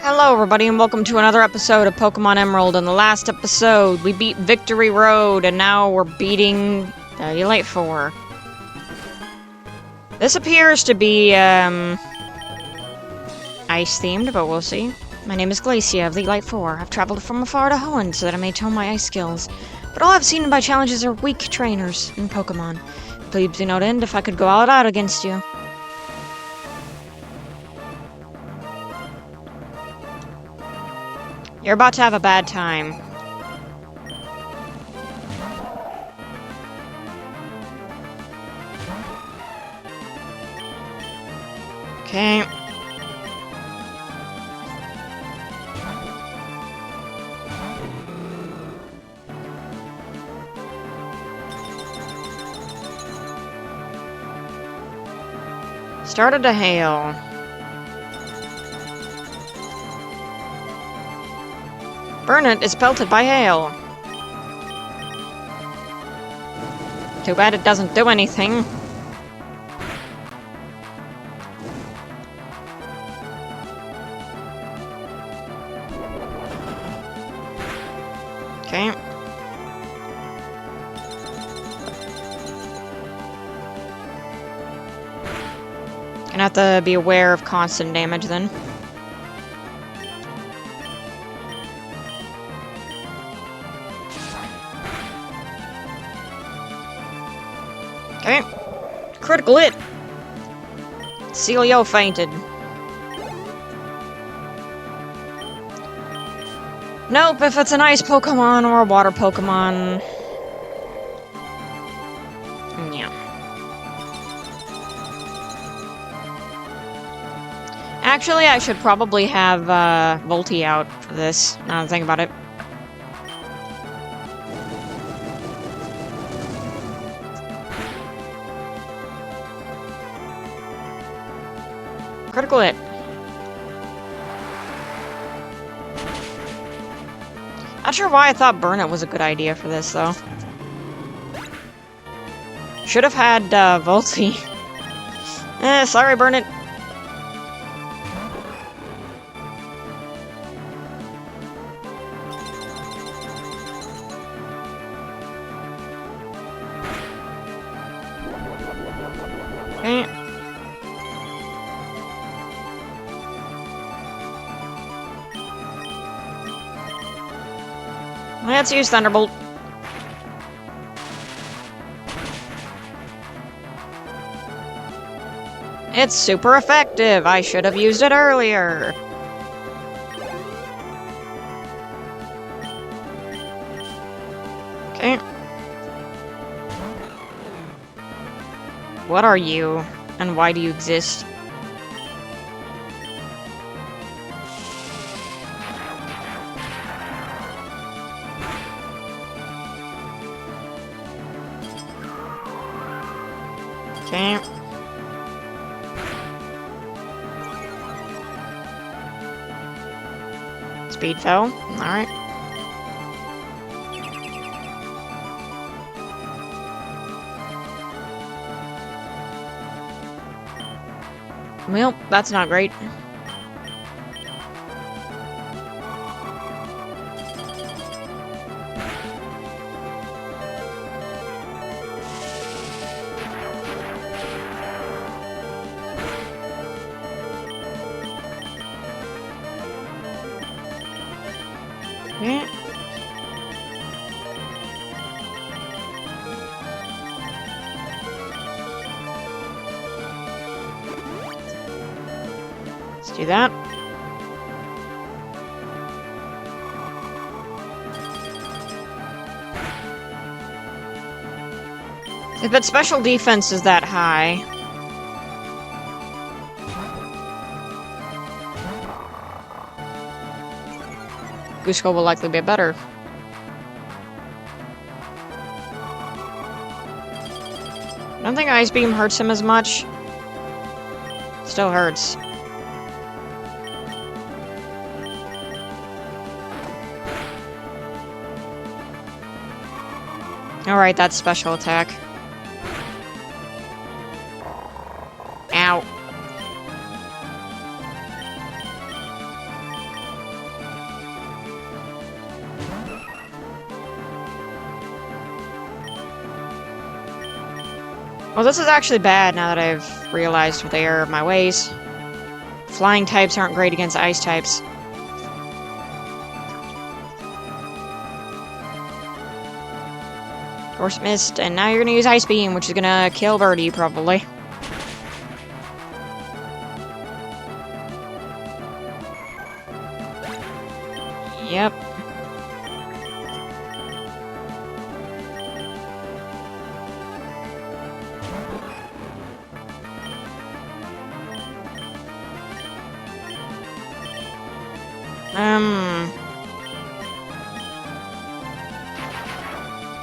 Hello everybody and welcome to another episode of Pokemon Emerald. In the last episode, we beat Victory Road and now we're beating Elite Four. This appears to be, ice-themed, but we'll see. My name is Glacia of the Elite Four. I've traveled from afar to Hoenn so that I may tone my ice skills. But all I've seen in my challenges are weak trainers in Pokemon. Please do not end if I could go all out against you. You're about to have a bad time. Okay. Started to hail. Burnett is pelted by hail. Too bad it doesn't do anything. Okay. Gonna have to be aware of constant damage then. Okay. Critical hit. Celio fainted. Nope, if it's an ice Pokemon or a water Pokemon. Yeah. Actually, I should probably have Volty out for this, now that I think about it. Critical hit. Not sure why I thought Burnett was a good idea for this, though. Should have had, Volty. Sorry, Burnett. Okay. Let's use Thunderbolt. It's super effective! I should have used it earlier! Okay. What are you? And why do you exist? Okay. Speed fell. Alright. Well, that's not great. Okay. Let's do that. If its special defense is that high, Gusco will likely be better. I don't think Ice Beam hurts him as much. Still hurts. Alright, that's special attack. Ow. Well, this is actually bad now that I've realized the error of my ways. Flying types aren't great against ice types. Of course, missed, and now you're gonna use Ice Beam, which is gonna kill Birdie, probably. Yep.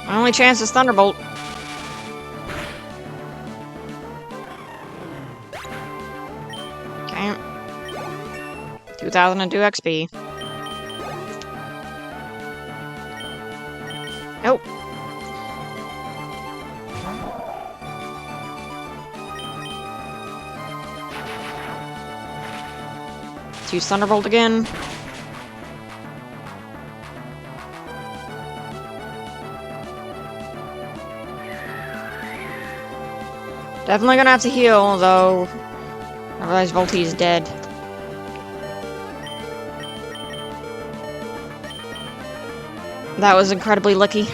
My only chance is Thunderbolt. Okay. 2002 XP. Nope. Let's use Thunderbolt again. Definitely gonna have to heal, though. I realize Volti is dead. That was incredibly lucky.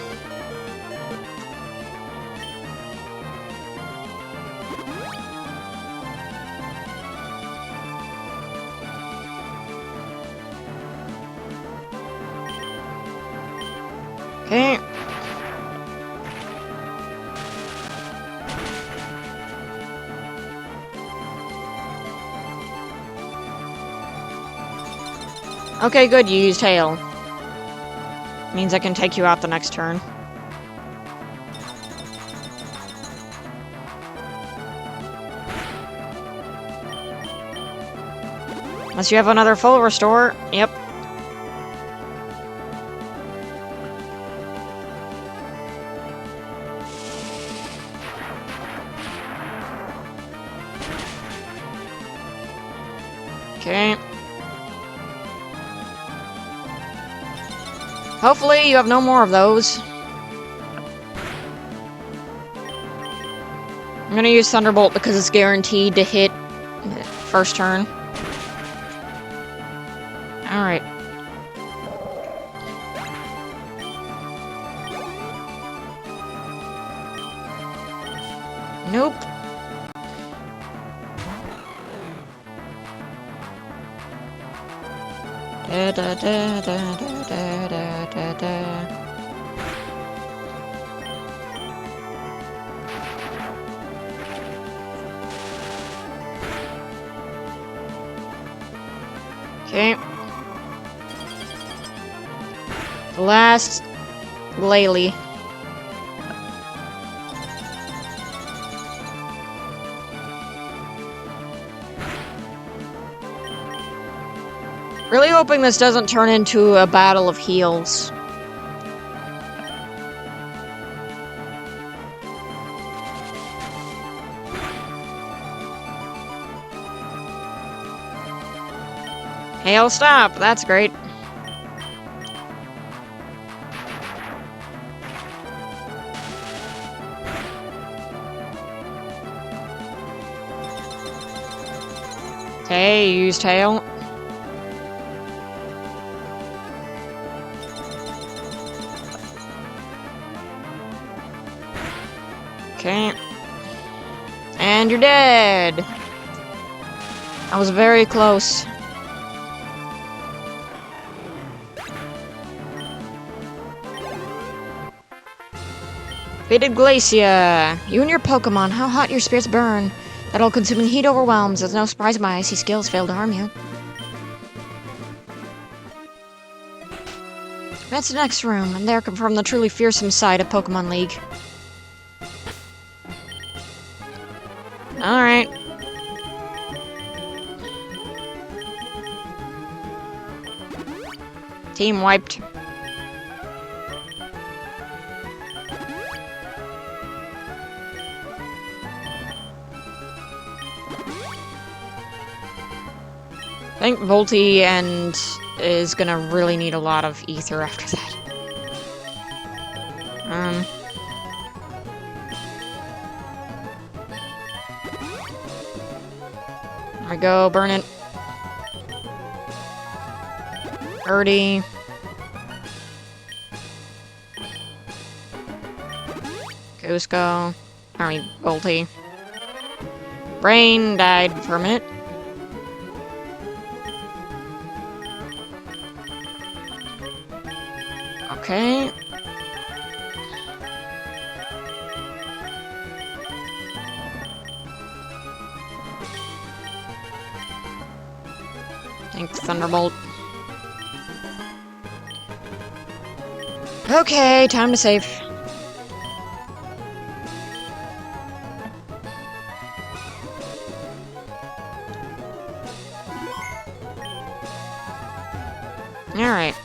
Okay. Okay, good, you used Hail. Means I can take you out the next turn. Unless you have another full restore. Yep. Okay. Hopefully you have no more of those. I'm gonna use Thunderbolt because it's guaranteed to hit first turn. Alright. Nope. Da da da da da da da da. Okay. The last Glalie. Really hoping this doesn't turn into a battle of heals. Hail stop, that's great. Okay, you used Hail. Okay. And you're dead! I was very close. Faded Glacia! You and your Pokemon, how hot your spirits burn. That all-consuming heat overwhelms. It's no surprise my icy skills fail to harm you. That's the next room, and there confirm the truly fearsome side of Pokemon League. Alright. Team wiped. I think Volti and is gonna really need a lot of ether after that. we go, burn it. Birdie. Cusco. Volty. Brain died for a minute. Okay. Think Thunderbolt. Okay, time to save. Alright.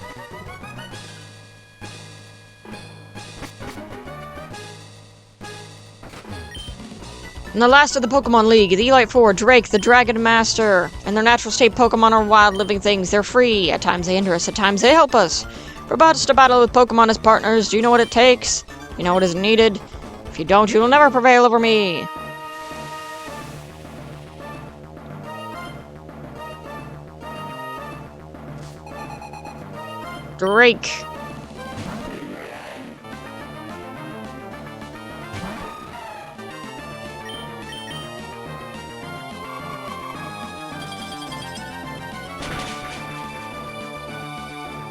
In the last of the Pokemon League, the Elite Four, Drake, the Dragon Master, and their natural state Pokemon are wild living things. They're free. At times they hinder us, at times they help us. We're about to battle with Pokemon as partners. Do you know what it takes? You know what is needed? If you don't, you will never prevail over me. Drake.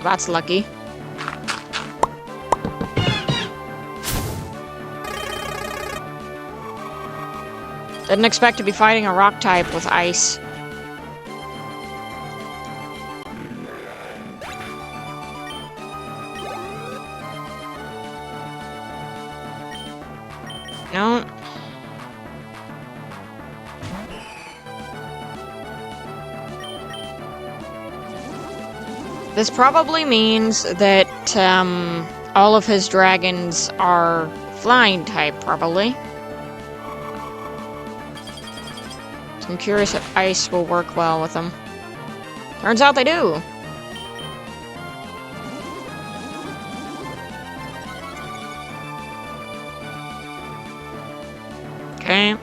That's lucky. Didn't expect to be fighting a rock type with ice. No. This probably means that all of his dragons are flying type, probably. So I'm curious if ice will work well with them. Turns out they do. Okay.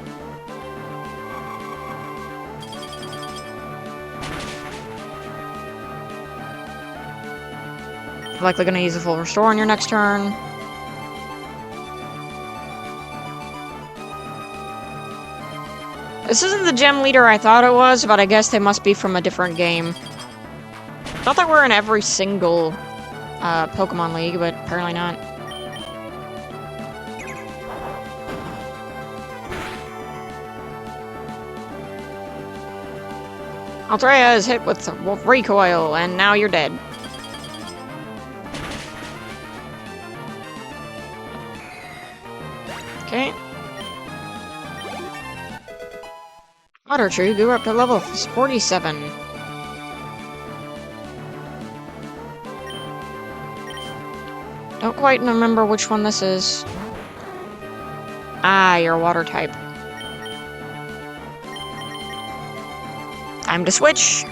Likely gonna use a full restore on your next turn. This isn't the gym leader I thought it was, but I guess they must be from a different game. Thought that we're in every single Pokemon League, but apparently not. Altrea is hit with recoil, and now you're dead. Okay. Water Tree grew up to level 47. Don't quite remember which one this is. Ah, you're a water type. Time to switch.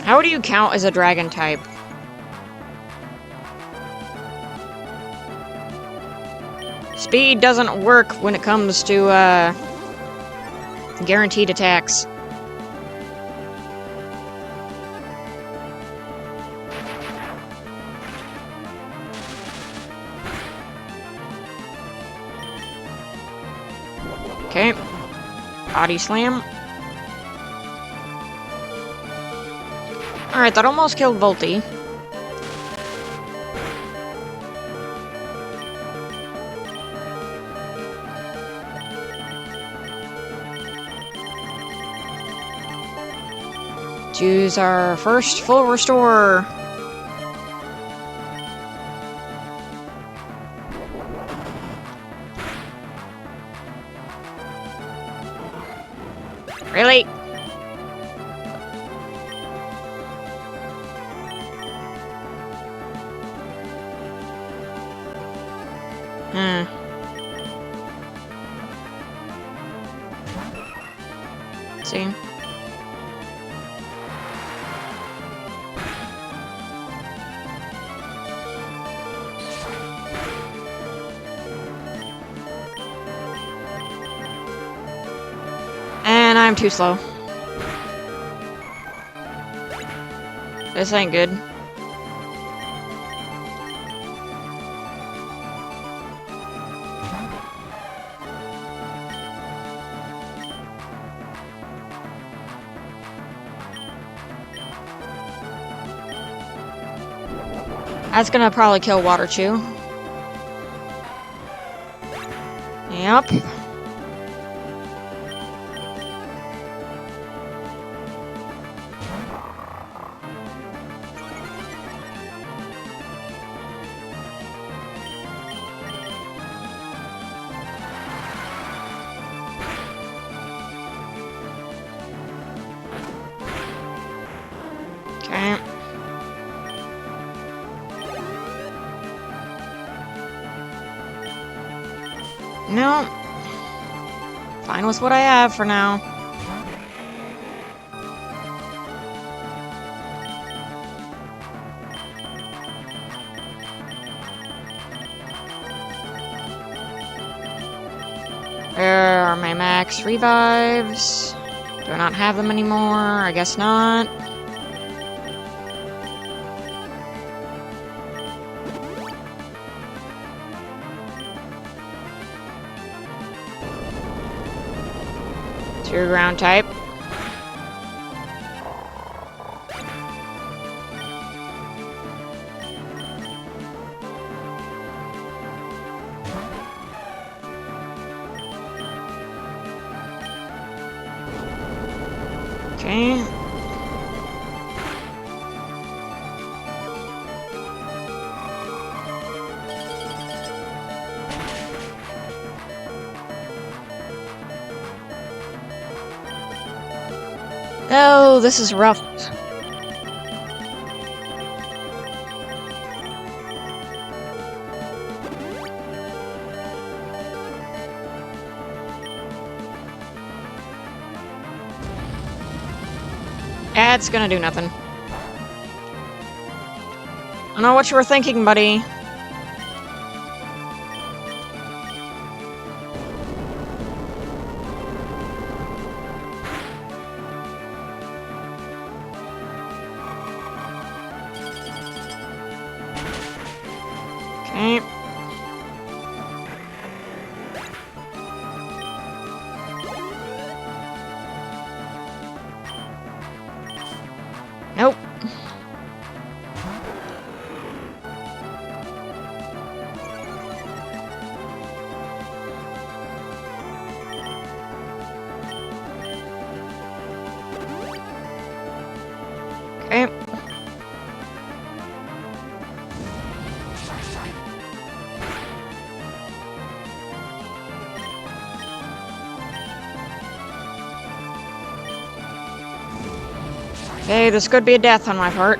How do you count as a dragon type? Speed doesn't work when it comes to, guaranteed attacks. Okay. Body slam. Alright, that almost killed Volty. Choose our first full restore. Really? See? I'm too slow. This ain't good. That's gonna probably kill Water Chew. Yep. Okay. No. Fine with what I have for now. Where are my max revives? Do I not have them anymore? I guess not. Your ground type. Okay. Oh, this is rough. That's gonna do nothing. I know what you were thinking, buddy. Okay. Nope. Okay. Okay, this could be a death on my part.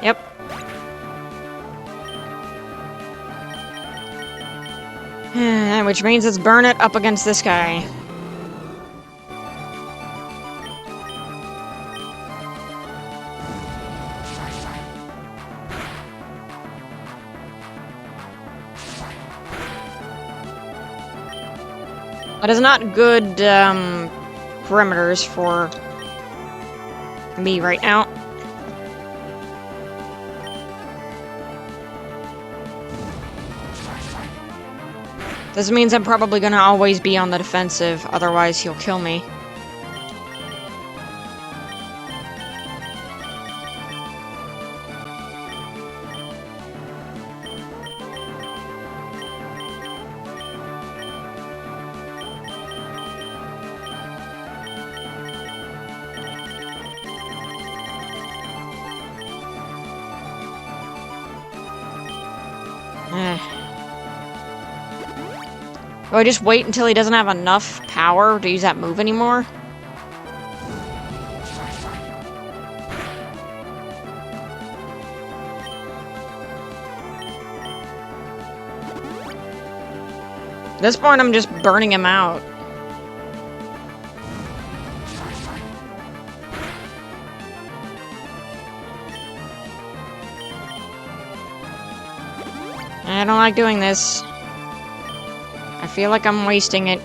Yep. Which means it's burn it up against this guy. That is not good, parameters for me right now. This means I'm probably gonna always be on the defensive, otherwise he'll kill me. Do I just wait until he doesn't have enough power to use that move anymore? At this point, I'm just burning him out. I don't like doing this. I feel like I'm wasting it.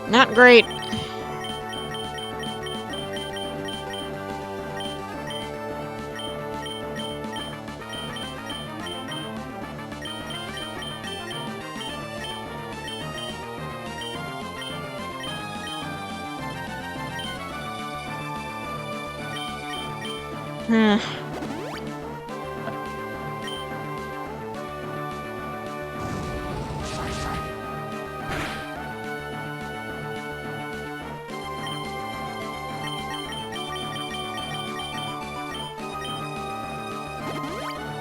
Not great.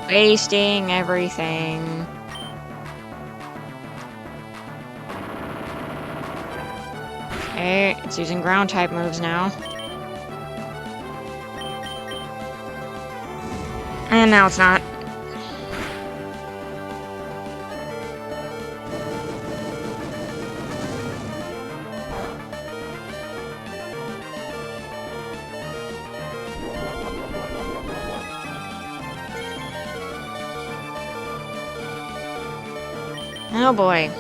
Wasting everything. Okay, it's using ground type moves now. And now it's not. Oh boy.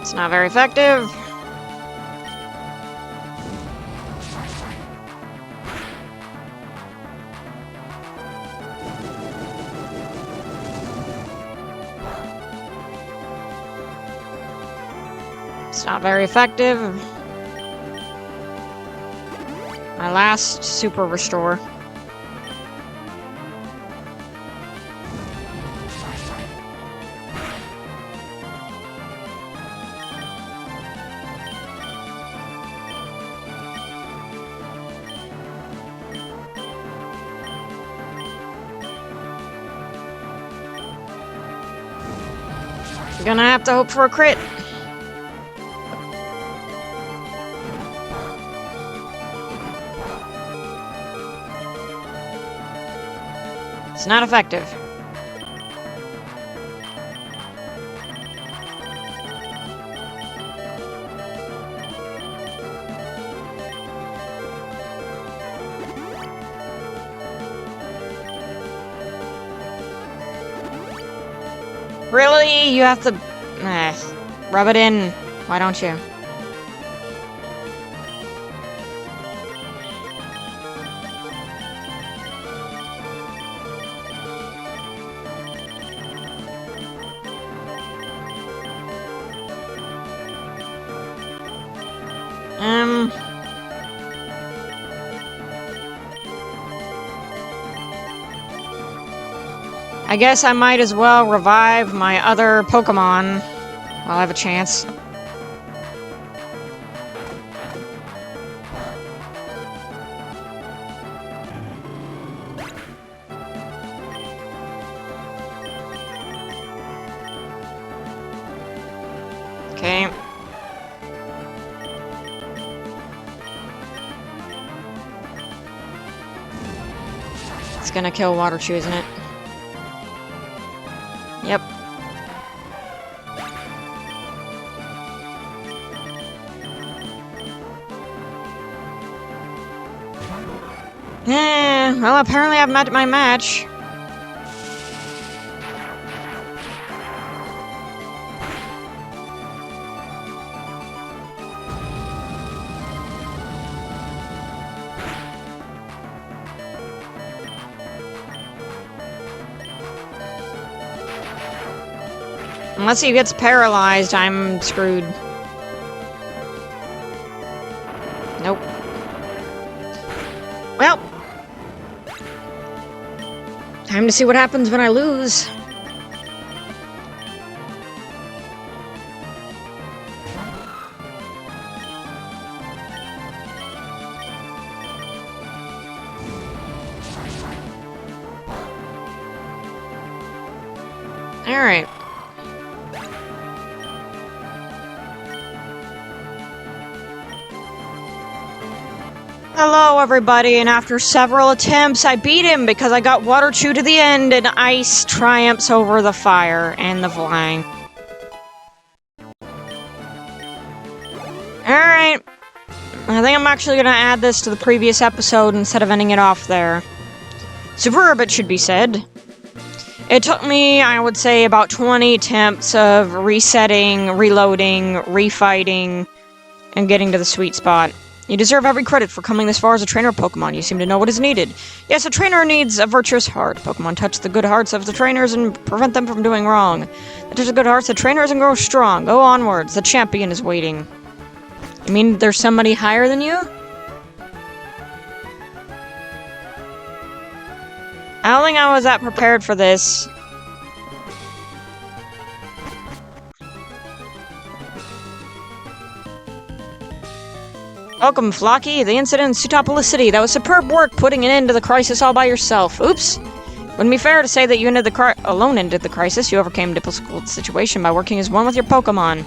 It's not very effective. It's not very effective. My last super restore. Gonna have to hope for a crit. It's not effective. Really? You have to... rub it in. Why don't you? I guess I might as well revive my other Pokemon while I have a chance. Okay. It's gonna kill Water Chew, isn't it? Yep. Well, apparently I've met my match. Unless he gets paralyzed, I'm screwed. Nope. Well. Time to see what happens when I lose. Alright. Hello, everybody, and after several attempts, I beat him because I got Water Chew to the end, and ice triumphs over the fire and the flying. Alright. I think I'm actually gonna add this to the previous episode instead of ending it off there. Superb, it should be said. It took me, I would say, about 20 attempts of resetting, reloading, refighting, and getting to the sweet spot. You deserve every credit for coming this far as a trainer of Pokemon. You seem to know what is needed. Yes, a trainer needs a virtuous heart. Pokemon touch the good hearts of the trainers and prevent them from doing wrong. They touch the good hearts of trainers and grow strong. Go onwards. The champion is waiting. You mean there's somebody higher than you? I don't think I was that prepared for this. Welcome, Flocky. The incident in Sutopolis City. That was superb work putting an end to the crisis all by yourself. Oops. Wouldn't be fair to say that you ended the crisis. You overcame a difficult situation by working as one with your Pokemon.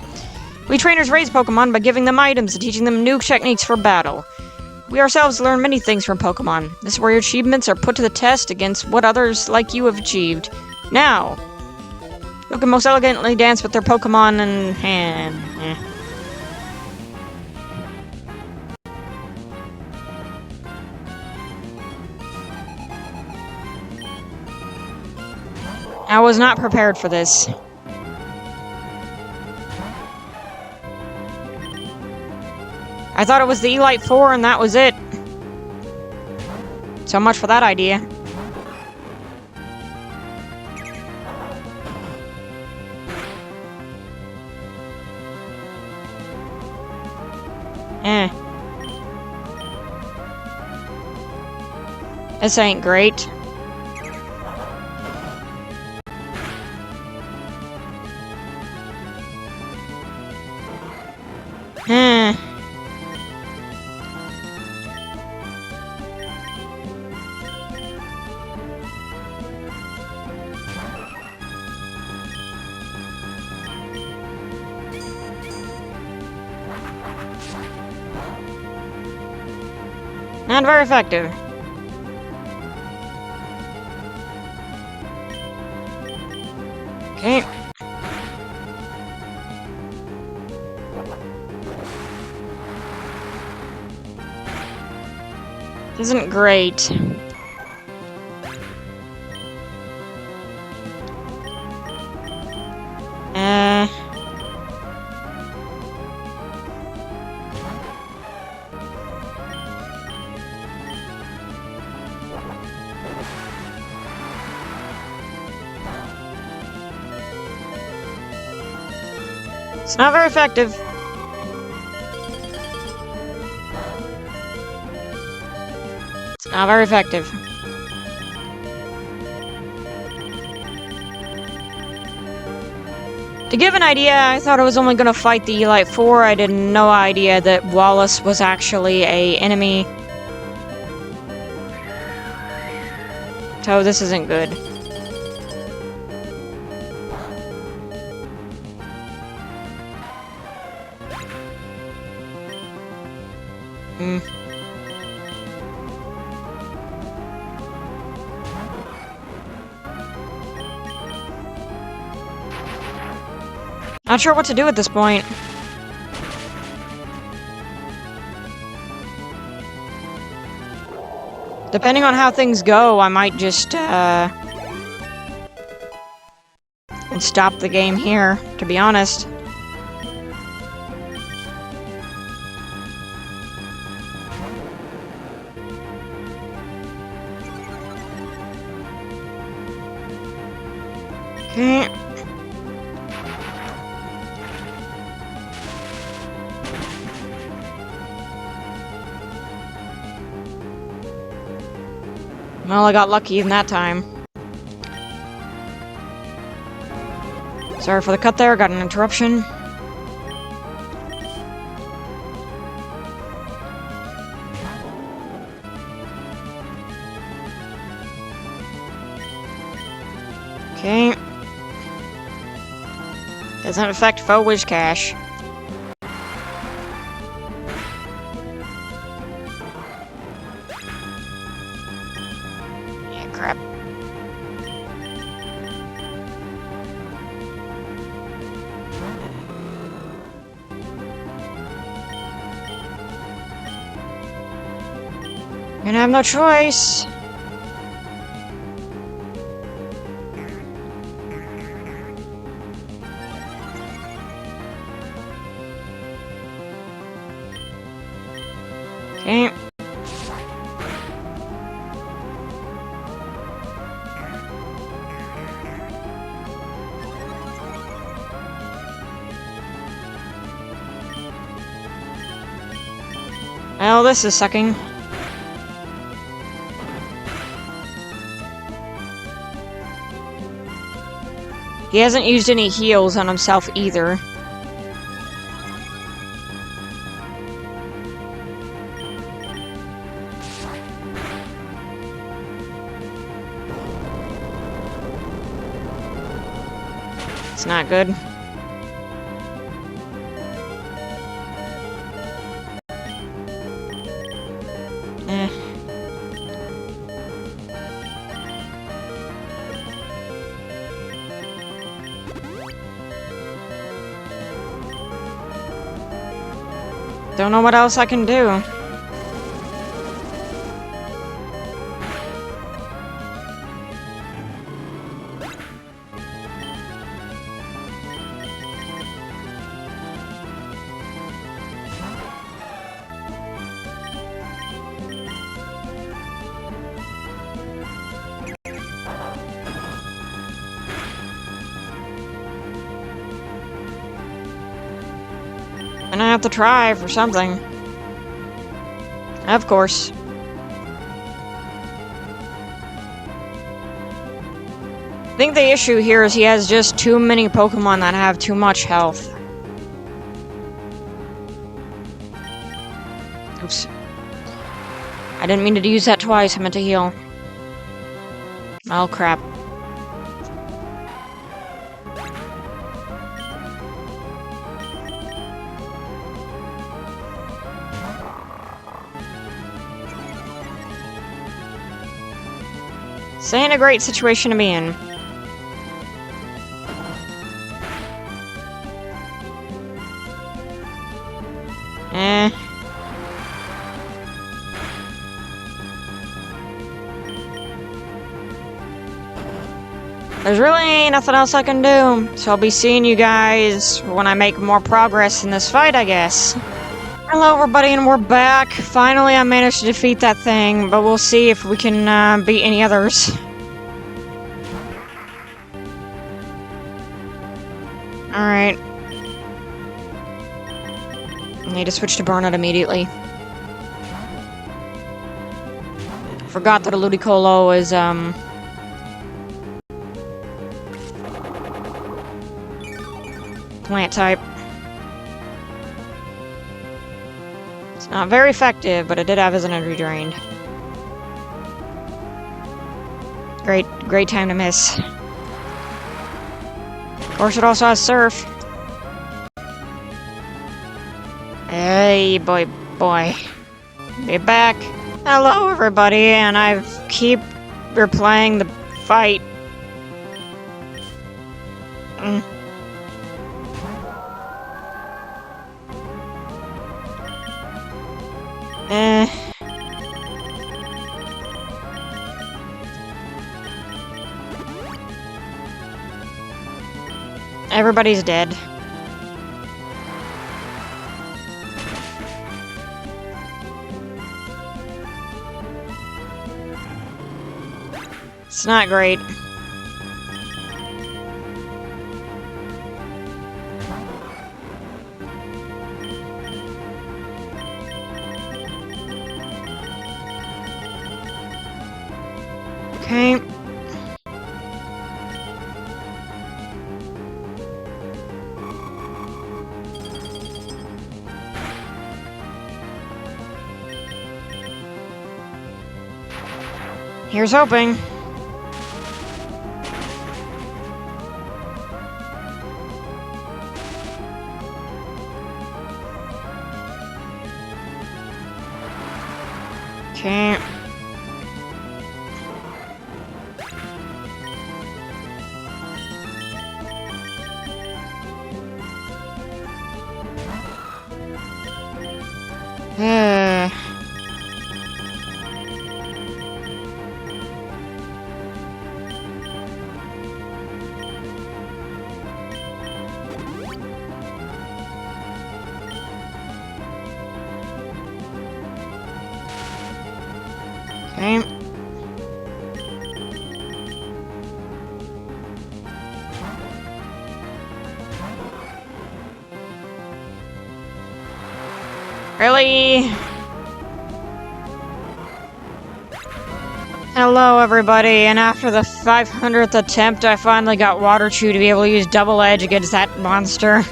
We trainers raise Pokemon by giving them items and teaching them new techniques for battle. We ourselves learn many things from Pokemon. This is where your achievements are put to the test against what others like you have achieved. Now, who can most elegantly dance with their Pokemon in hand? I was not prepared for this. I thought it was the Elite Four and that was it. So much for that idea. This ain't great. Not very effective. Okay. This isn't great. It's not very effective. It's not very effective. To give an idea, I thought I was only gonna fight the Elite Four. I had no idea that Wallace was actually an enemy. So this isn't good. Not sure what to do at this point. Depending on how things go, I might just, stop the game here, to be honest. Okay. Well, I got lucky in that time. Sorry for the cut there, got an interruption. Okay. Doesn't affect foe Whiscash. crap. Gonna have no choice. Okay. Well, this is sucking. He hasn't used any heals on himself either. It's not good. Eh. Don't know what else I can do. And I have to try for something. Of course. I think the issue here is he has just too many Pokemon that have too much health. Oops. I didn't mean to use that twice, I meant to heal. Oh crap. This ain't a great situation to be in. Eh. There's really nothing else I can do, so I'll be seeing you guys when I make more progress in this fight, I guess. Hello everybody, and we're back. Finally I managed to defeat that thing, but we'll see if we can beat any others. Alright. I need to switch to Burnout immediately. Forgot that a Ludicolo is, plant type. It's not very effective, but it did have his energy drained. Great time to miss. Of course, it also has Surf. Hey, boy. Be back. Hello, everybody, and I keep replaying the fight. Everybody's dead. It's not great. Okay. Here's hoping. Okay. Really? Hello, everybody, and after the 500th attempt, I finally got Water Chew to be able to use Double Edge against that monster.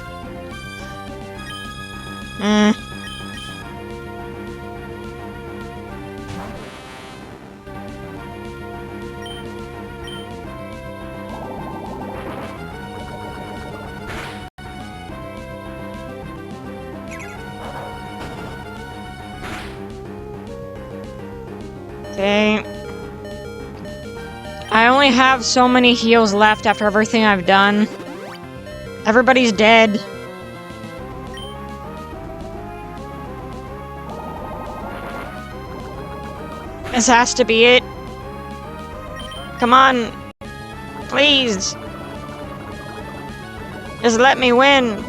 Okay. I only have so many heals left after everything I've done. Everybody's dead. This has to be it. Come on. Please. Just let me win.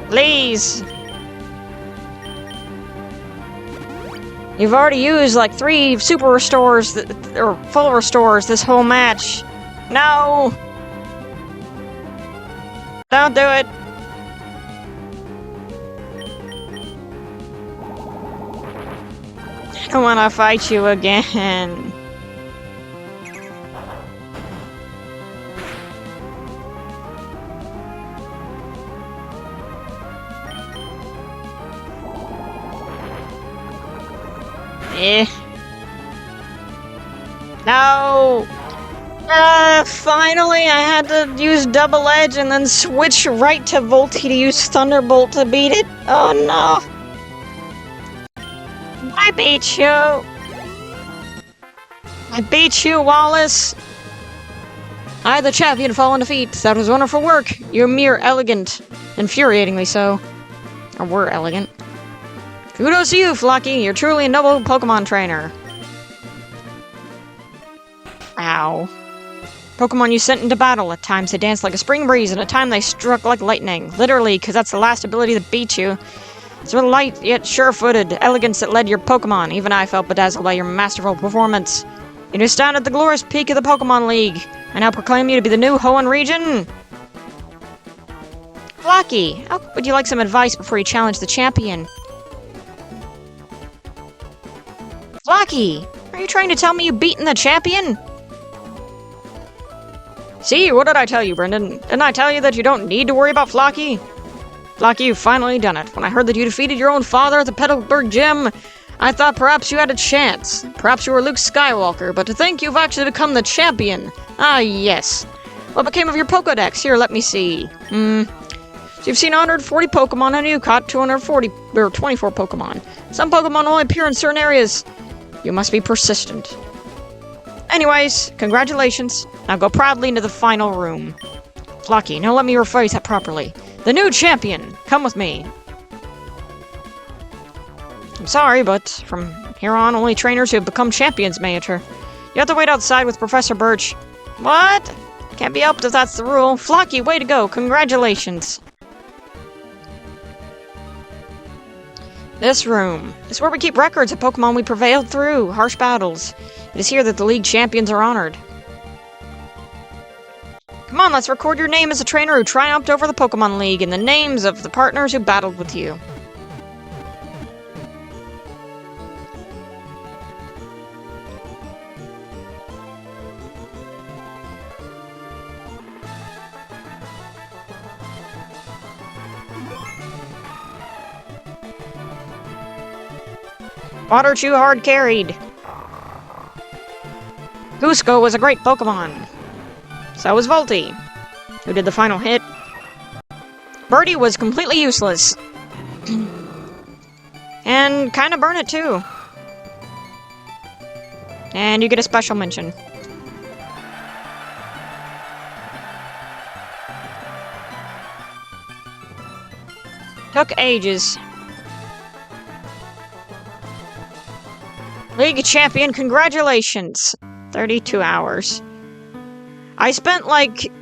Please! You've already used like 3 super restores, or full restores this whole match. No! Don't do it! I don't want to fight you again. No! Finally I had to use Double Edge and then switch right to Volty to use Thunderbolt to beat it. Oh no! I beat you! I beat you, Wallace! I, the champion, fall in defeat. That was wonderful work. You're mere elegant. Infuriatingly so. Or were elegant. Kudos to you, Flocky. You're truly a noble Pokemon trainer. Ow. Pokemon you sent into battle. At times they danced like a spring breeze, and at times they struck like lightning. Literally, because that's the last ability that beat you. It's a light, yet sure-footed elegance that led your Pokemon. Even I felt bedazzled by your masterful performance. You stand at the glorious peak of the Pokemon League. I now proclaim you to be the new Hoenn region. Flocky, how would you like some advice before you challenge the champion? Flocky, are you trying to tell me you've beaten the champion? See, what did I tell you, Brendan? Didn't I tell you that you don't need to worry about Flocky? Flocky, you've finally done it. When I heard that you defeated your own father at the Petalburg Gym, I thought perhaps you had a chance. Perhaps you were Luke Skywalker, but to think you've actually become the champion. Ah, yes. What became of your Pokedex? Here, let me see. So you've seen 140 Pokemon and you caught 240 or 24 Pokemon. Some Pokemon only appear in certain areas. You must be persistent. Anyways, congratulations. Now go proudly into the final room. Flocky, now let me rephrase that properly. The new champion! Come with me. I'm sorry, but from here on, only trainers who have become champions may enter. You have to wait outside with Professor Birch. What? Can't be helped if that's the rule. Flocky, way to go. Congratulations. This room is where we keep records of Pokemon we prevailed through harsh battles. It is here that the League champions are honored. Come on, let's record your name as a trainer who triumphed over the Pokemon League and the names of the partners who battled with you. Water Chew hard carried. Cusco was a great Pokemon. So was Volty, who did the final hit. Birdie was completely useless. And kinda burn it too. And you get a special mention. Took ages. League champion, congratulations! 32 hours. I spent, like,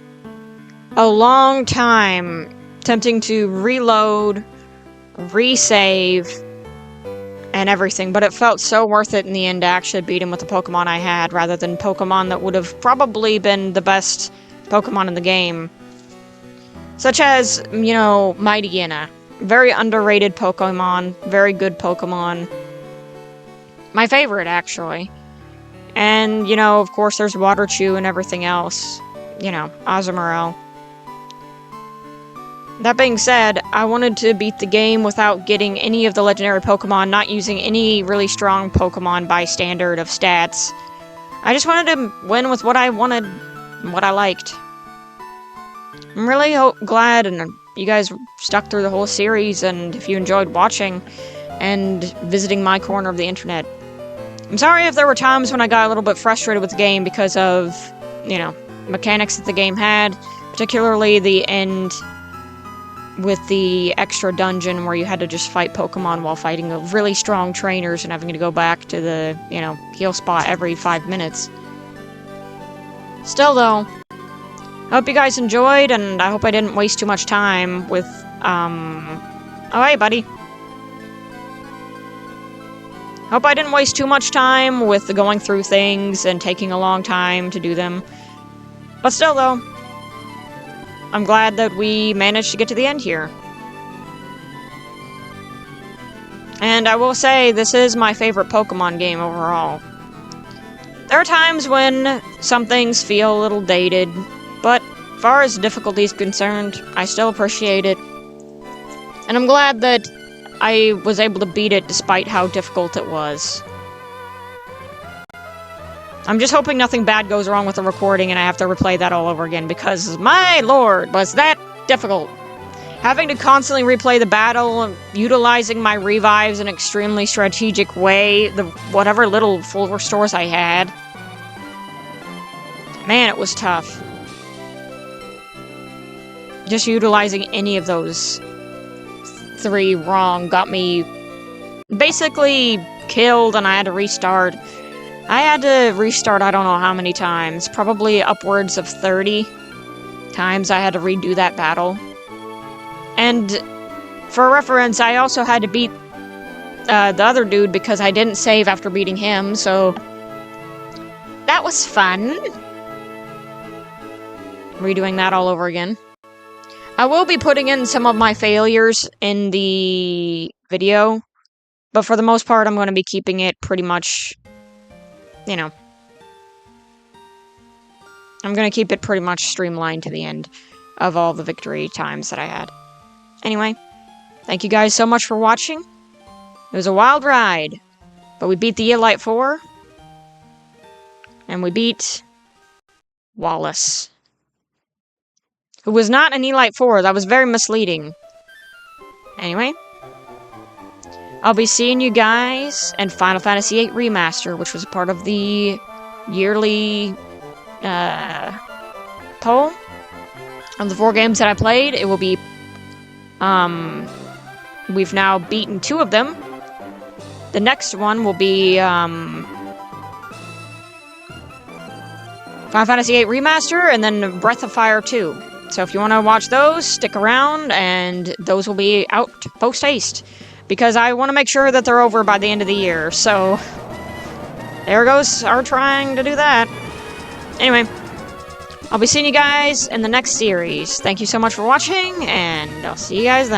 a long time attempting to reload, resave, and everything, but it felt so worth it in the end to actually beat him with the Pokemon I had, rather than Pokemon that would have probably been the best Pokemon in the game. Such as, you know, Mightyena. Very underrated Pokemon, very good Pokemon. My favorite, actually. And, you know, of course there's Waterchew and everything else. You know, Azumarill. That being said, I wanted to beat the game without getting any of the legendary Pokemon, not using any really strong Pokemon by standard of stats. I just wanted to win with what I wanted and what I liked. I'm really glad and you guys stuck through the whole series, and if you enjoyed watching and visiting my corner of the internet. I'm sorry if there were times when I got a little bit frustrated with the game because of, you know, mechanics that the game had, particularly the end with the extra dungeon where you had to just fight Pokemon while fighting really strong trainers and having to go back to the, you know, heal spot every 5 minutes. Still, though, I hope you guys enjoyed, and I hope I didn't waste too much time with, Oh, hey, buddy. Hope I didn't waste too much time with going through things and taking a long time to do them. But still, though, I'm glad that we managed to get to the end here. And I will say, this is my favorite Pokemon game overall. There are times when some things feel a little dated, but as far as difficulty is concerned, I still appreciate it. And I'm glad that I was able to beat it despite how difficult it was. I'm just hoping nothing bad goes wrong with the recording and I have to replay that all over again, because, my lord, was that difficult. Having to constantly replay the battle, utilizing my revives in an extremely strategic way, whatever little full restores I had. Man, it was tough. Just utilizing any of those 3 wrong got me basically killed, and I had to restart. I had to restart I don't know how many times, probably upwards of 30 times I had to redo that battle. And for reference, I also had to beat the other dude because I didn't save after beating him, so that was fun. Redoing that all over again. I will be putting in some of my failures in the video, but for the most part, I'm going to be keeping it pretty much, you know, I'm going to keep it pretty much streamlined to the end of all the victory times that I had. Anyway, thank you guys so much for watching. It was a wild ride, but we beat the Elite Four, and we beat Wallace, who was not an Elite Four. That was very misleading. Anyway, I'll be seeing you guys in Final Fantasy VIII Remaster, which was a part of the yearly poll of the 4 games that I played. It will be, we've now beaten 2 of them. The next one will be, Final Fantasy VIII Remaster, and then Breath of Fire 2. So if you want to watch those, stick around, and those will be out post-haste, because I want to make sure that they're over by the end of the year, so there goes our trying to do that. Anyway, I'll be seeing you guys in the next series. Thank you so much for watching, and I'll see you guys then.